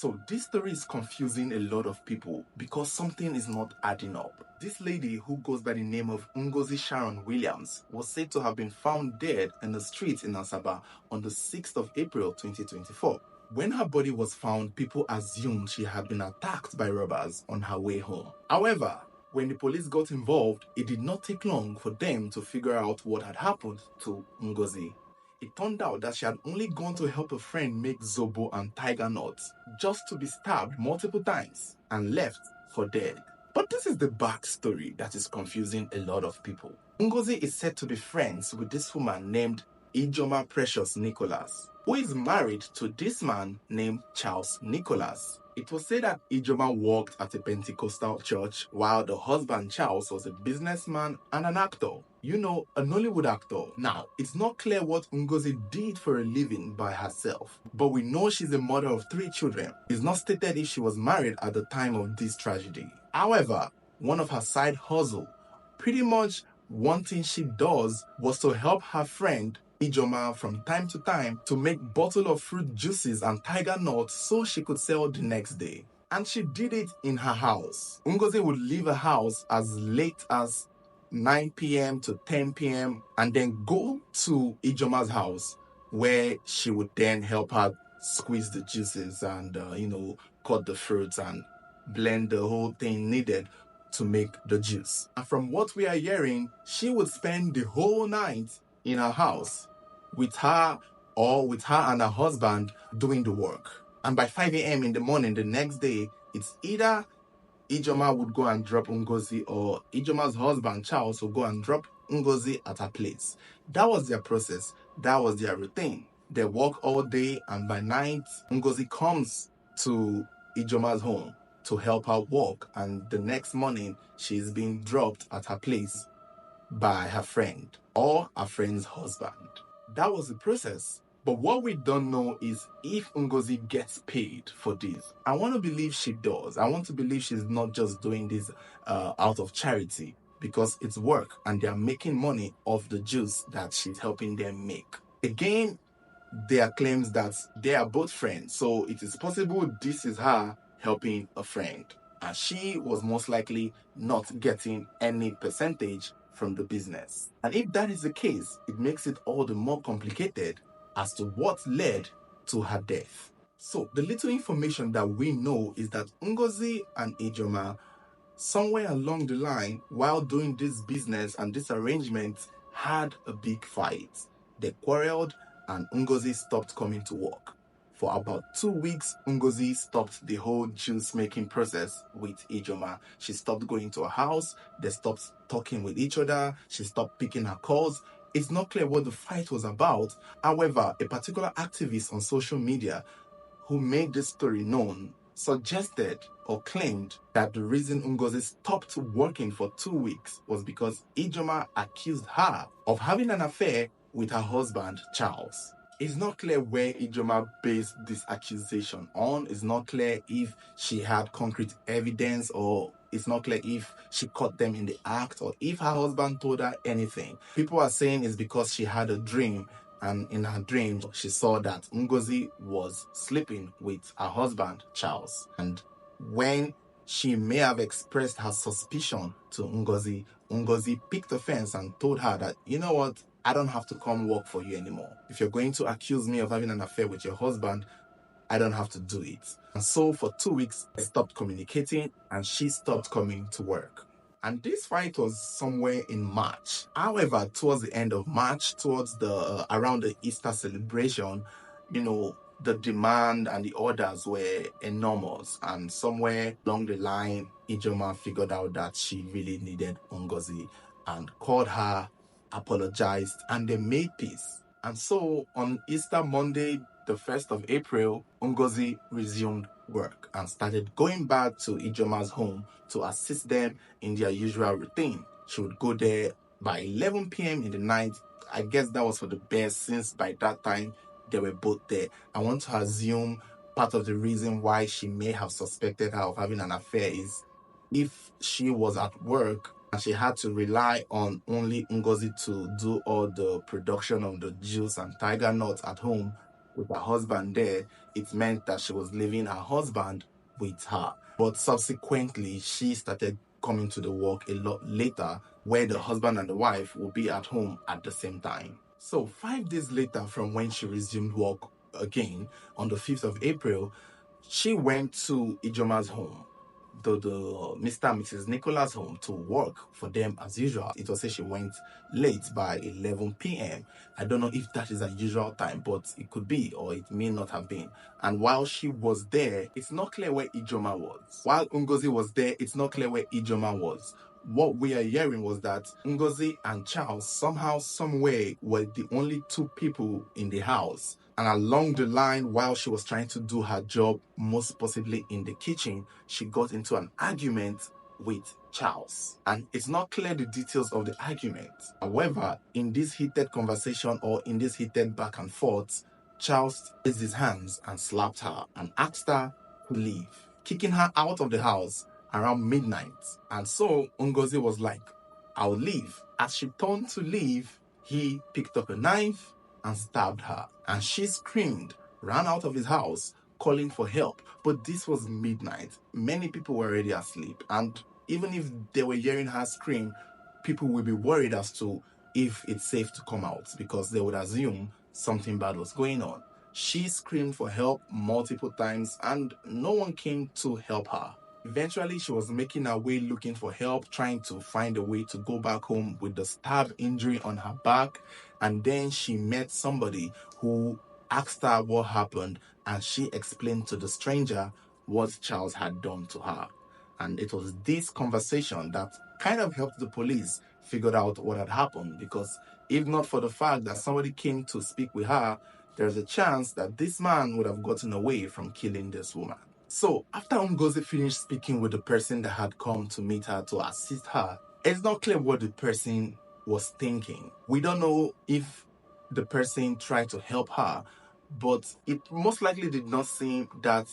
So this story is confusing a lot of people because something is not adding up. This lady, who goes by the name of Ngozi Sharon Williams, was said to have been found dead in the streets in Asaba on the 6th of April 2024. When her body was found, people assumed she had been attacked by robbers on her way home. However, when the police got involved, it did not take long for them to figure out what had happened to Ngozi. It turned out that she had only gone to help a friend make zobo and tiger nuts, just to be stabbed multiple times and left for dead. But this is the backstory that is confusing a lot of people. Ngozi is said to be friends with this woman named Ijoma Precious Nicholas, who is married to this man named Charles Nicholas. It was said that Ijoma worked at a Pentecostal church while the husband Charles was a businessman and an actor. You know, a Nollywood actor. Now, it's not clear what Ngozi did for a living by herself, but we know she's a mother of 3 children. It's not stated if she was married at the time of this tragedy. However, one of her side hustle, pretty much one thing she does, was to help her friend Ijoma from time to time to make bottle of fruit juices and tiger nuts so she could sell the next day. And she did it in her house. Ngozi would leave her house as late as 9 p.m. to 10 p.m. and then go to Ijoma's house, where she would then help her squeeze the juices and, cut the fruits and blend the whole thing needed to make the juice. And from what we are hearing, she would spend the whole night in her house with her and her husband doing the work. And by 5 a.m. in the morning the next day, it's either Ijoma would go and drop Ngozi or Ijoma's husband, Charles, would go and drop Ngozi at her place. That was their process. That was their routine. They work all day, and by night, Ngozi comes to Ijoma's home to help her work, and the next morning, she's being dropped at her place by her friend or her friend's husband. That was the process. But what we don't know is if Ngozi gets paid for this. I want to believe she does. I want to believe she's not just doing this out of charity, because it's work and they're making money off the juice that she's helping them make. Again, there are claims that they are both friends, so it is possible this is her helping a friend, and she was most likely not getting any percentage from the business. And if that is the case, it makes it all the more complicated as to what led to her death. So the little information that we know is that Ngozi and Ijoma, somewhere along the line, while doing this business and this arrangement, had a big fight. They quarreled and Ngozi stopped coming to work. For about 2 weeks, Ngozi stopped the whole juice making process with Ijoma. She stopped going to her house, they stopped talking with each other, she stopped picking her calls. It's not clear what the fight was about. However, a particular activist on social media who made this story known suggested or claimed that the reason Ngozi stopped working for 2 weeks was because Ijoma accused her of having an affair with her husband, Charles. It's not clear where Ijoma based this accusation on. It's not clear if she had concrete evidence, or it's not clear if she caught them in the act, or if her husband told her anything. People are saying it's because she had a dream, and in her dream, she saw that Ngozi was sleeping with her husband, Charles. And when she may have expressed her suspicion to Ngozi, Ngozi picked offense and told her that, you know what, I don't have to come work for you anymore. If you're going to accuse me of having an affair with your husband, I don't have to do it. And so for 2 weeks, they stopped communicating and she stopped coming to work. And this fight was somewhere in March. However, towards the end of March, towards the around the Easter celebration, the demand and the orders were enormous. And somewhere along the line, Ijoma figured out that she really needed Ngozi and called her, apologized, and they made peace. And so on Easter Monday, the 1st of April, Ngozi resumed work and started going back to Ijoma's home to assist them in their usual routine. She would go there by 11 p.m. in the night. I guess that was for the best, since by that time they were both there. I want to assume part of the reason why she may have suspected her of having an affair is if she was at work and she had to rely on only Ngozi to do all the production of the juice and tiger nuts at home, with her husband there, it meant that she was leaving her husband with her. But subsequently, she started coming to the work a lot later, where the husband and the wife would be at home at the same time. So 5 days later from when she resumed work again, on the 5th of April, she went to Ijoma's home, the Mr. and Mrs. Nicola's home, to work for them as usual. It was said she went late by 11 p.m. I don't know if that is a usual time, but it could be, or it may not have been. And while she was there, it's not clear where Ijoma was. While Ngozi was there, it's not clear where Ijoma was. What we are hearing was that Ngozi and Charles somehow, somewhere, were the only two people in the house. And along the line, while she was trying to do her job, most possibly in the kitchen, she got into an argument with Charles. And it's not clear the details of the argument. However, in this heated conversation, or in this heated back and forth, Charles raised his hands and slapped her and asked her to leave, kicking her out of the house around midnight. And so Ngozi was like, "I'll leave." As she turned to leave, he picked up a knife and stabbed her. And she screamed, ran out of his house, calling for help. But this was midnight. Many people were already asleep. And even if they were hearing her scream, people would be worried as to if it's safe to come out, because they would assume something bad was going on. She screamed for help multiple times and no one came to help her. Eventually, she was making her way looking for help, trying to find a way to go back home with the stab injury on her back. And then she met somebody who asked her what happened, and she explained to the stranger what Charles had done to her. And it was this conversation that kind of helped the police figure out what had happened, because if not for the fact that somebody came to speak with her, there's a chance that this man would have gotten away from killing this woman. So, after Ngozi finished speaking with the person that had come to meet her to assist her, it's not clear what the person was thinking. We don't know if the person tried to help her, but it most likely did not seem that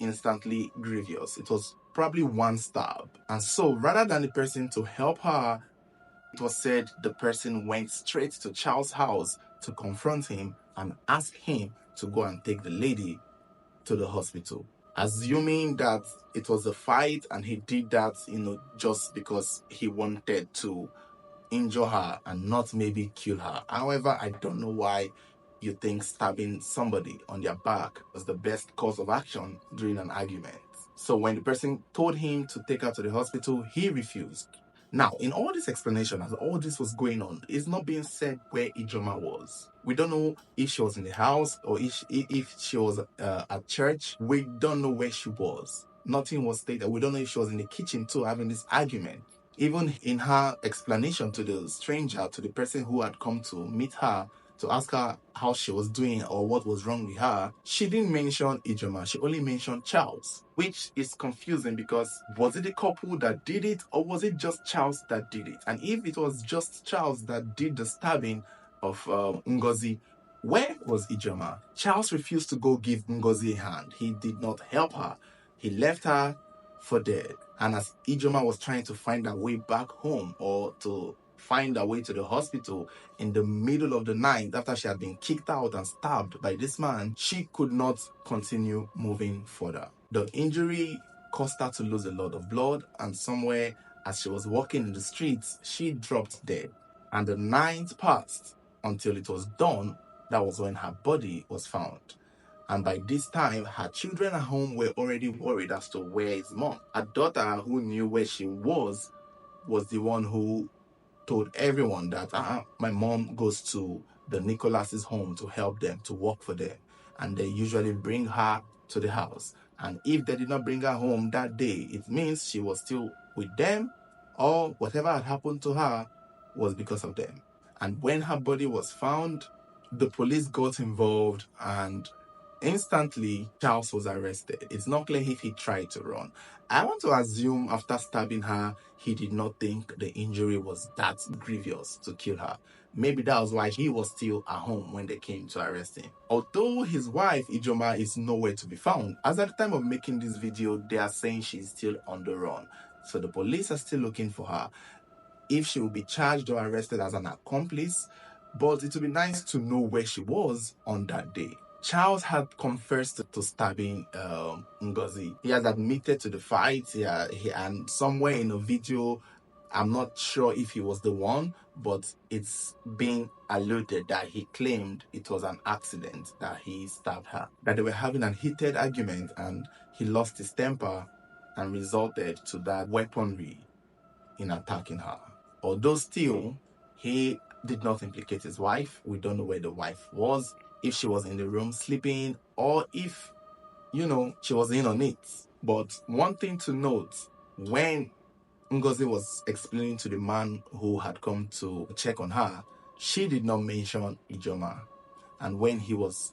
instantly grievous. It was probably one stab. And so, rather than the person to help her, it was said the person went straight to Charles' house to confront him and ask him to go and take the lady to the hospital, assuming that it was a fight and he did that, just because he wanted to injure her and not maybe kill her. However, I don't know why you think stabbing somebody on their back was the best course of action during an argument. So when the person told him to take her to the hospital, he refused. Now, in all this explanation, as all this was going on, it's not being said where Ijoma was. We don't know if she was in the house or if she was at church. We don't know where she was. Nothing was stated. We don't know if she was in the kitchen too, having this argument. Even in her explanation to the stranger, to the person who had come to meet her, to ask her how she was doing or what was wrong with her, she didn't mention Ijoma. She only mentioned Charles, which is confusing, because was it the couple that did it, or was it just Charles that did it? And if it was just Charles that did the stabbing of Ngozi, where was Ijoma? Charles refused to go give Ngozi a hand. He did not help her. He left her for dead. And as Ijoma was trying to find her way back home, or to find her way to the hospital in the middle of the night after she had been kicked out and stabbed by this man, she could not continue moving further. The injury caused her to lose a lot of blood, and somewhere as she was walking in the streets, she dropped dead. And the night passed until it was dawn. That was when her body was found. And by this time, her children at home were already worried as to where is mom. Her daughter, who knew where she was the one who told everyone that my mom goes to the Nicholas's home to help them, to work for them. And they usually bring her to the house. And if they did not bring her home that day, it means she was still with them, or whatever had happened to her was because of them. And when her body was found, the police got involved, and instantly, Charles was arrested. It's not clear if he tried to run. I want to assume after stabbing her, he did not think the injury was that grievous to kill her. Maybe that was why he was still at home when they came to arrest him. Although his wife, Ijoma, is nowhere to be found, as at the time of making this video, they are saying she's still on the run. So the police are still looking for her. If she will be charged or arrested as an accomplice, but it would be nice to know where she was on that day. Charles had confessed to stabbing Ngozi. He has admitted to the fight. And somewhere in a video, I'm not sure if he was the one, but it's been alluded that he claimed it was an accident that he stabbed her. That they were having an heated argument and he lost his temper and resulted to that weaponry in attacking her. Although still, he did not implicate his wife. We don't know where the wife was, if she was in the room sleeping, or if, she was in on it. But one thing to note, when Ngozi was explaining to the man who had come to check on her, she did not mention Ijoma. And when he was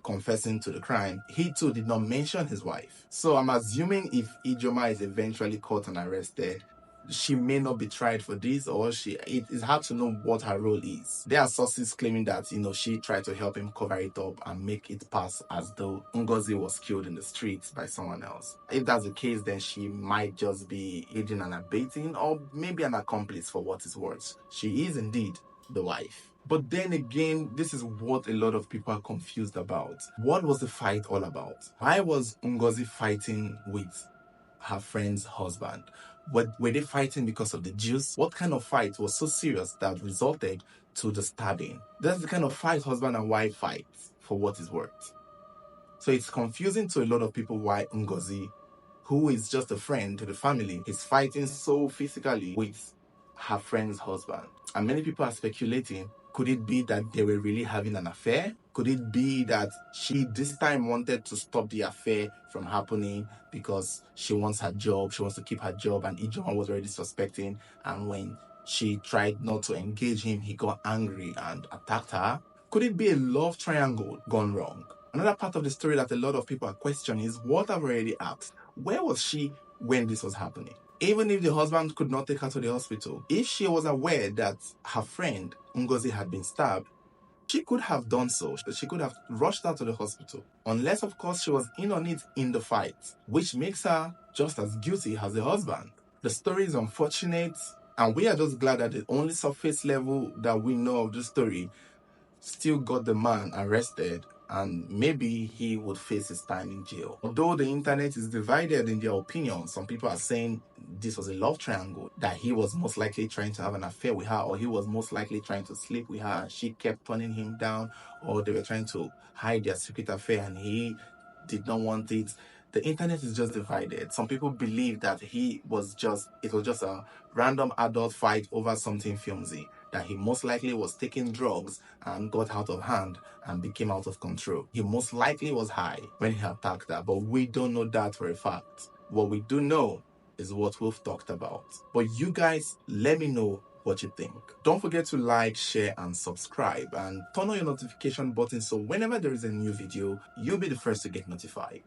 confessing to the crime, he too did not mention his wife. So I'm assuming if Ijoma is eventually caught and arrested, she may not be tried for this, or it is hard to know what her role is. There are sources claiming that, she tried to help him cover it up and make it pass as though Ngozi was killed in the streets by someone else. If that's the case, then she might just be aiding and abetting, or maybe an accomplice for what it's worth. She is indeed the wife. But then again, this is what a lot of people are confused about. What was the fight all about? Why was Ngozi fighting with her friend's husband? Were they fighting because of the juice? What kind of fight was so serious that resulted to the stabbing? That's the kind of fight husband and wife fight, for what is worth. So it's confusing to a lot of people why Ngozi, who is just a friend to the family, is fighting so physically with her friend's husband. And many people are speculating, could it be that they were really having an affair? Could it be that she this time wanted to stop the affair from happening because she wants her job, she wants to keep her job, and Ijoma was already suspecting, and when she tried not to engage him, he got angry and attacked her? Could it be a love triangle gone wrong? Another part of the story that a lot of people are questioning is what I've already asked. Where was she when this was happening? Even if the husband could not take her to the hospital, if she was aware that her friend Ngozi had been stabbed, she could have done so. She could have rushed her to the hospital. Unless, of course, she was in on it in the fight, which makes her just as guilty as the husband. The story is unfortunate, and we are just glad that the only surface level that we know of the story still got the man arrested, and maybe he would face his time in jail. Although the internet is divided in their opinions, some people are saying this was a love triangle, that he was most likely trying to have an affair with her, or he was most likely trying to sleep with her and she kept turning him down, or they were trying to hide their secret affair and he did not want it. The internet is just divided. Some people believe that it was just a random adult fight over something filmsy, that he most likely was taking drugs and got out of hand and became out of control. He most likely was high when he attacked her, but we don't know that for a fact. What we do know is what we've talked about. But you guys, let me know what you think. Don't forget to like, share, and subscribe, and turn on your notification button so whenever there is a new video, you'll be the first to get notified.